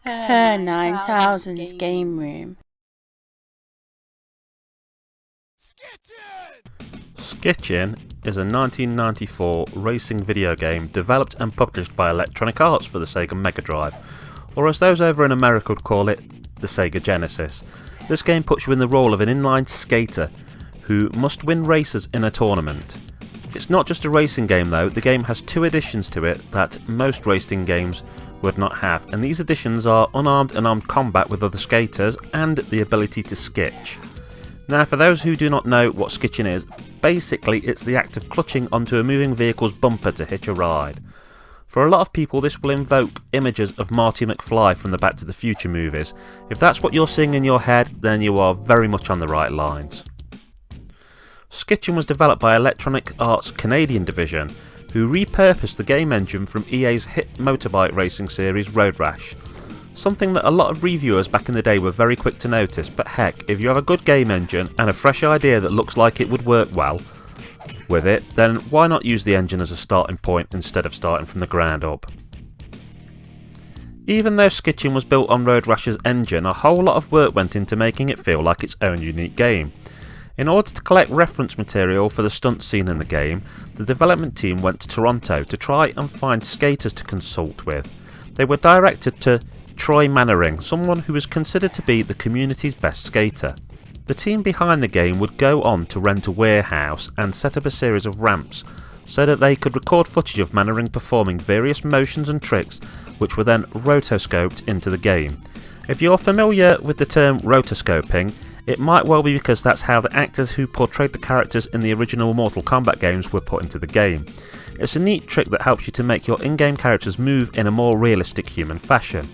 Her 9000's Game Room. Skitchin is a 1994 racing video game developed and published by Electronic Arts for the Sega Megadrive, or as those over in America would call it, the Sega Genesis. This game puts you in the role of an inline skater who must win races in a tournament. It's not just a racing game though, the game has two additions to it that most racing games would not have, and these additions are unarmed and armed combat with other skaters and the ability to skitch. Now, for those who do not know what skitching is, basically it's the act of clutching onto a moving vehicle's bumper to hitch a ride. For a lot of people this will invoke images of Marty McFly from the Back to the Future movies. If that's what you're seeing in your head, then you are very much on the right lines. Skitchin was developed by Electronic Arts' Canadian division, who repurposed the game engine from EA's hit motorbike racing series Road Rash. Something that a lot of reviewers back in the day were very quick to notice, but heck, if you have a good game engine and a fresh idea that looks like it would work well with it, then why not use the engine as a starting point instead of starting from the ground up? Even though Skitchin was built on Road Rash's engine, a whole lot of work went into making it feel like its own unique game. In order to collect reference material for the stunt scene in the game, the development team went to Toronto to try and find skaters to consult with. They were directed to Troy Mannering, someone who was considered to be the community's best skater. The team behind the game would go on to rent a warehouse and set up a series of ramps so that they could record footage of Mannering performing various motions and tricks which were then rotoscoped into the game. If you're familiar with the term rotoscoping, it might well be because that's how the actors who portrayed the characters in the original Mortal Kombat games were put into the game. It's a neat trick that helps you to make your in-game characters move in a more realistic human fashion.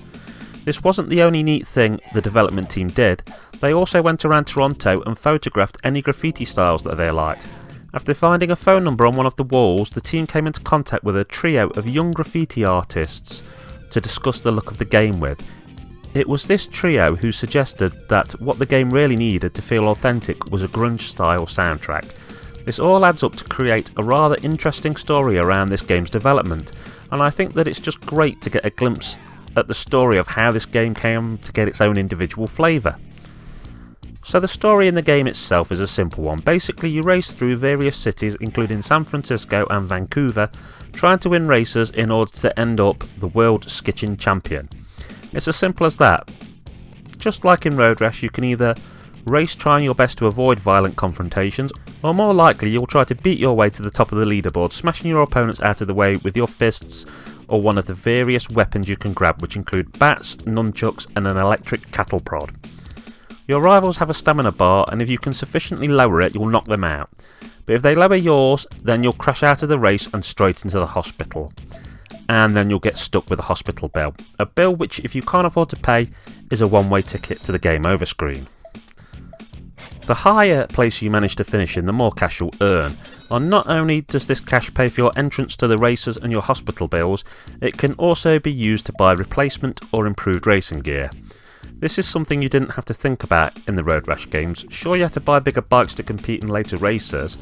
This wasn't the only neat thing the development team did. They also went around Toronto and photographed any graffiti styles that they liked. After finding a phone number on one of the walls, the team came into contact with a trio of young graffiti artists to discuss the look of the game with. It was this trio who suggested that what the game really needed to feel authentic was a grunge-style soundtrack. This all adds up to create a rather interesting story around this game's development, and I think that it's just great to get a glimpse at the story of how this game came to get its own individual flavour. So the story in the game itself is a simple one. Basically you race through various cities including San Francisco and Vancouver, trying to win races in order to end up the world Skitchin champion. It's as simple as that. Just like in Road Rash, you can either race trying your best to avoid violent confrontations, or more likely you'll try to beat your way to the top of the leaderboard, smashing your opponents out of the way with your fists or one of the various weapons you can grab, which include bats, nunchucks and an electric cattle prod. Your rivals have a stamina bar, and if you can sufficiently lower it, you'll knock them out. But if they lower yours, then you'll crash out of the race and straight into the hospital. And then you'll get stuck with a hospital bill. A bill which, if you can't afford to pay, is a one-way ticket to the game over screen. The higher place you manage to finish in, the more cash you'll earn. And not only does this cash pay for your entrance to the races and your hospital bills, it can also be used to buy replacement or improved racing gear. This is something you didn't have to think about in the Road Rash games. Sure, you had to buy bigger bikes to compete in later races,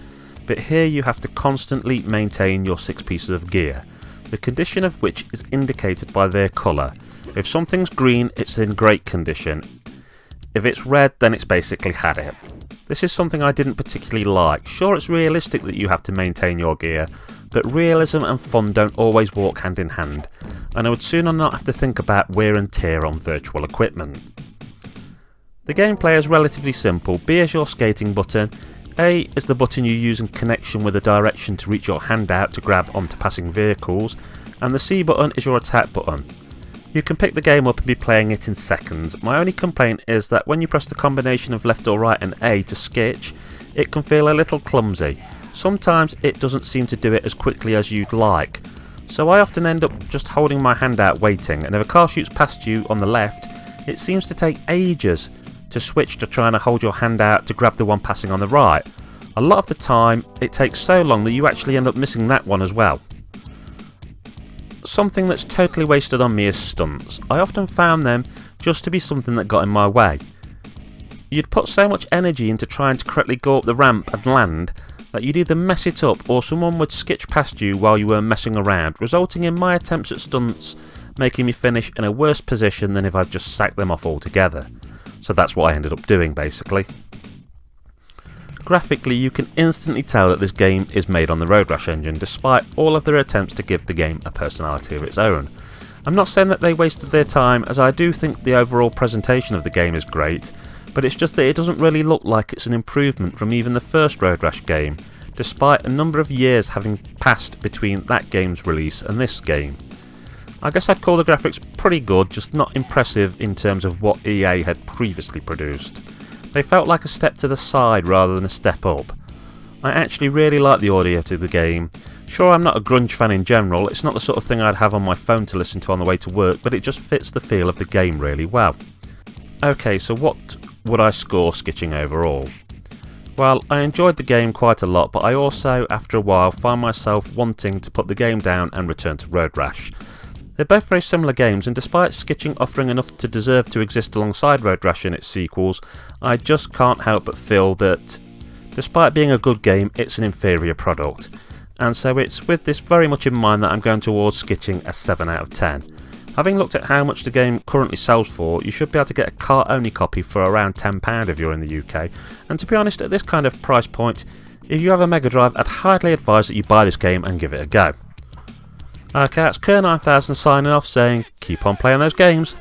but here you have to constantly maintain your 6 pieces of gear, the condition of which is indicated by their colour. If something's green, it's in great condition. If it's red, then it's basically had it. This is something I didn't particularly like. Sure, it's realistic that you have to maintain your gear, but realism and fun don't always walk hand in hand, and I would sooner not have to think about wear and tear on virtual equipment. The gameplay is relatively simple. B is your skating button, A is the button you use in connection with the direction to reach your hand out to grab onto passing vehicles, and the C button is your attack button. You can pick the game up and be playing it in seconds. My only complaint is that when you press the combination of left or right and A to skitch, it can feel a little clumsy. Sometimes it doesn't seem to do it as quickly as you'd like, so I often end up just holding my hand out waiting, and if a car shoots past you on the left, it seems to take ages to switch to trying to hold your hand out to grab the one passing on the right. A lot of the time it takes so long that you actually end up missing that one as well. Something that's totally wasted on me is stunts. I often found them just to be something that got in my way. You'd put so much energy into trying to correctly go up the ramp and land that you'd either mess it up or someone would skitch past you while you were messing around, resulting in my attempts at stunts making me finish in a worse position than if I'd just sacked them off altogether. So that's what I ended up doing basically. Graphically, you can instantly tell that this game is made on the Road Rash engine, despite all of their attempts to give the game a personality of its own. I'm not saying that they wasted their time, as I do think the overall presentation of the game is great, but it's just that it doesn't really look like it's an improvement from even the first Road Rash game, despite a number of years having passed between that game's release and this game. I guess I'd call the graphics pretty good, just not impressive in terms of what EA had previously produced. They felt like a step to the side rather than a step up. I actually really like the audio to the game. Sure, I'm not a grunge fan in general, it's not the sort of thing I'd have on my phone to listen to on the way to work, but it just fits the feel of the game really well. Okay, so what would I score Skitchin overall? Well, I enjoyed the game quite a lot, but I also, after a while, find myself wanting to put the game down and return to Road Rash. They're both very similar games, and despite Skitchin offering enough to deserve to exist alongside Road Rash in its sequels, I just can't help but feel that, despite being a good game, it's an inferior product. And so it's with this very much in mind that I'm going towards Skitchin a 7 out of 10. Having looked at how much the game currently sells for, you should be able to get a cart-only copy for around £10 if you're in the UK, and to be honest, at this kind of price point, if you have a Mega Drive, I'd highly advise that you buy this game and give it a go. Okay, that's Kerr9000 signing off saying, keep on playing those games.